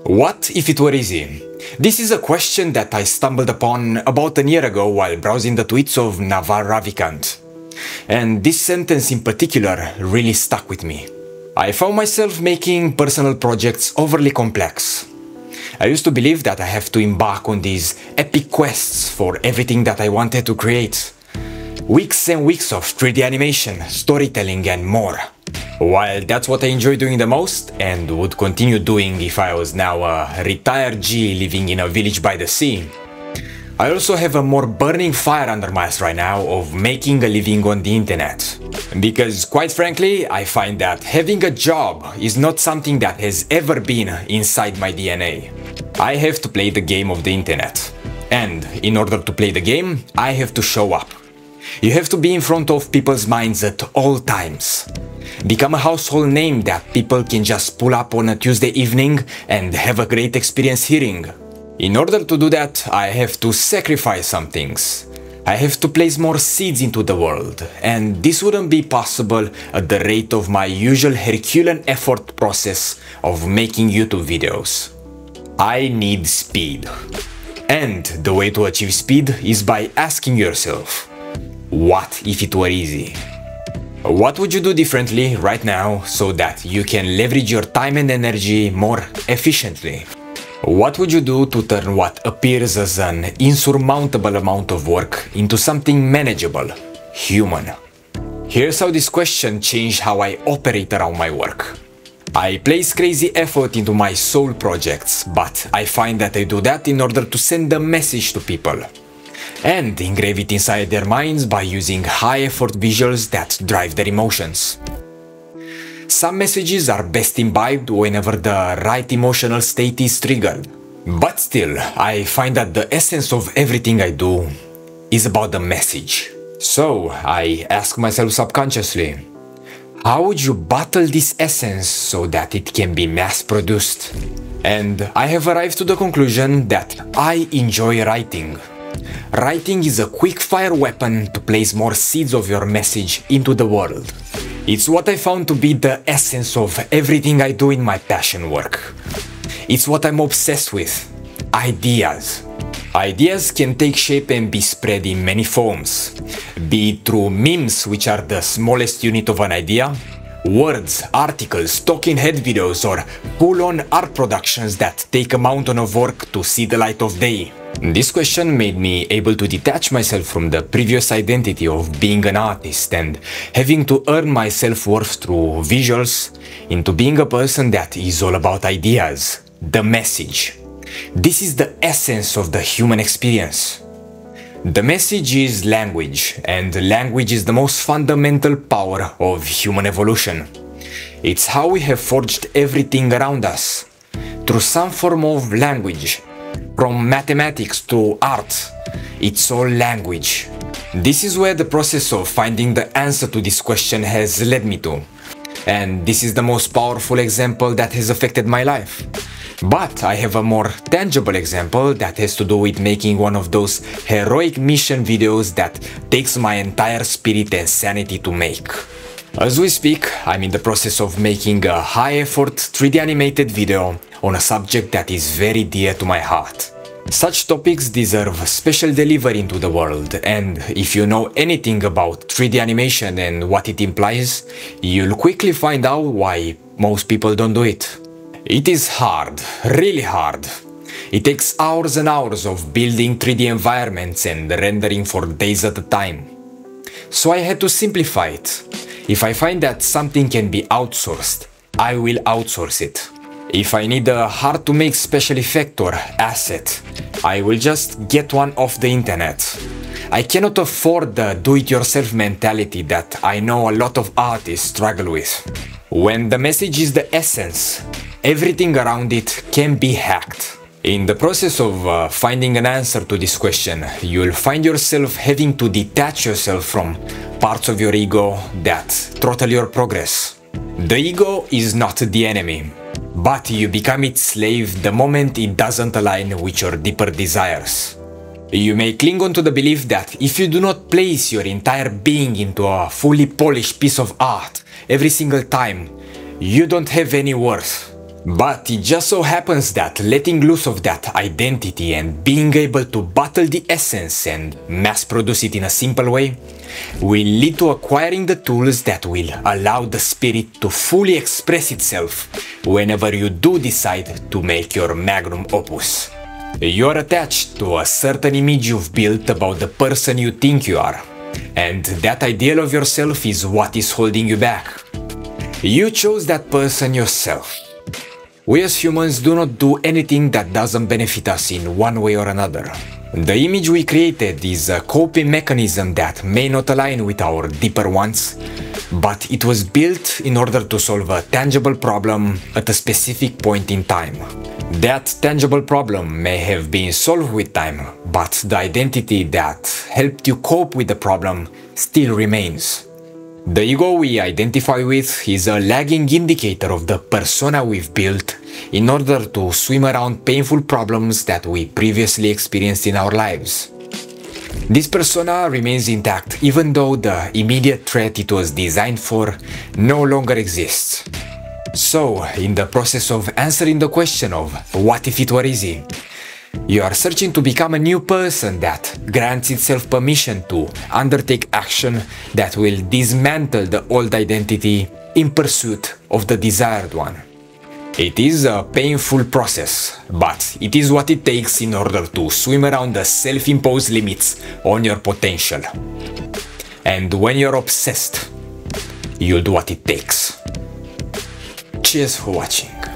What if it were easy? This is a question that I stumbled upon about a year ago while browsing the tweets of Navar Ravikant. And this sentence in particular really stuck with me. I found myself making personal projects overly complex. I used to believe that I have to embark on these epic quests for everything that I wanted to create. Weeks and weeks of 3D animation, storytelling and more. While that's what I enjoy doing the most and would continue doing if I was now a retired G living in a village by the sea, I also have a more burning fire under my ass right now of making a living on the internet. Because quite frankly, I find that having a job is not something that has ever been inside my DNA. I have to play the game of the internet. And in order to play the game, I have to show up. You have to be in front of people's minds at all times. Become a household name that people can just pull up on a Tuesday evening and have a great experience hearing. In order to do that, I have to sacrifice some things. I have to place more seeds into the world, and this wouldn't be possible at the rate of my usual Herculean effort process of making YouTube videos. I need speed. And the way to achieve speed is by asking yourself, what if it were easy? What would you do differently right now so that you can leverage your time and energy more efficiently? What would you do to turn what appears as an insurmountable amount of work into something manageable, human? Here's how this question changed how I operate around my work. I place crazy effort into my soul projects, but I find that I do that in order to send a message to people and engrave it inside their minds by using high-effort visuals that drive their emotions. Some messages are best imbibed whenever the right emotional state is triggered. But still, I find that the essence of everything I do is about the message. So I ask myself subconsciously, how would you bottle this essence so that it can be mass-produced? And I have arrived to the conclusion that I enjoy writing. Writing is a quick-fire weapon to place more seeds of your message into the world. It's what I found to be the essence of everything I do in my passion work. It's what I'm obsessed with. Ideas. Ideas can take shape and be spread in many forms. Be it through memes, which are the smallest unit of an idea, words, articles, talking head videos, or full-on art productions that take a mountain of work to see the light of day. This question made me able to detach myself from the previous identity of being an artist and having to earn my self-worth through visuals into being a person that is all about ideas, the message. This is the essence of the human experience. The message is language, and language is the most fundamental power of human evolution. It's how we have forged everything around us, through some form of language. From mathematics to art, it's all language. This is where the process of finding the answer to this question has led me to. And this is the most powerful example that has affected my life. But I have a more tangible example that has to do with making one of those heroic mission videos that takes my entire spirit and sanity to make. As we speak, I'm in the process of making a high-effort 3D animated video on a subject that is very dear to my heart. Such topics deserve special delivery into the world, and if you know anything about 3D animation and what it implies, you'll quickly find out why most people don't do it. It is hard, really hard. It takes hours and hours of building 3D environments and rendering for days at a time. So I had to simplify it. If I find that something can be outsourced, I will outsource it. If I need a hard-to-make special effect or asset, I will just get one off the internet. I cannot afford the do-it-yourself mentality that I know a lot of artists struggle with. When the message is the essence, everything around it can be hacked. In the process of finding an answer to this question, you'll find yourself having to detach yourself from parts of your ego that throttle your progress. The ego is not the enemy, but you become its slave the moment it doesn't align with your deeper desires. You may cling on to the belief that if you do not place your entire being into a fully polished piece of art every single time, you don't have any worth. But it just so happens that letting loose of that identity and being able to bottle the essence and mass produce it in a simple way will lead to acquiring the tools that will allow the spirit to fully express itself whenever you do decide to make your magnum opus. You're attached to a certain image you've built about the person you think you are, and that ideal of yourself is what is holding you back. You chose that person yourself. We as humans do not do anything that doesn't benefit us in one way or another. The image we created is a coping mechanism that may not align with our deeper wants, but it was built in order to solve a tangible problem at a specific point in time. That tangible problem may have been solved with time, but the identity that helped you cope with the problem still remains. The ego we identify with is a lagging indicator of the persona we've built in order to swim around painful problems that we previously experienced in our lives. This persona remains intact even though the immediate threat it was designed for no longer exists. So, in the process of answering the question of what if it were easy, you are searching to become a new person that grants itself permission to undertake action that will dismantle the old identity in pursuit of the desired one. It is a painful process, but it is what it takes in order to swim around the self-imposed limits on your potential. And when you're obsessed, you'll do what it takes. Cheers for watching.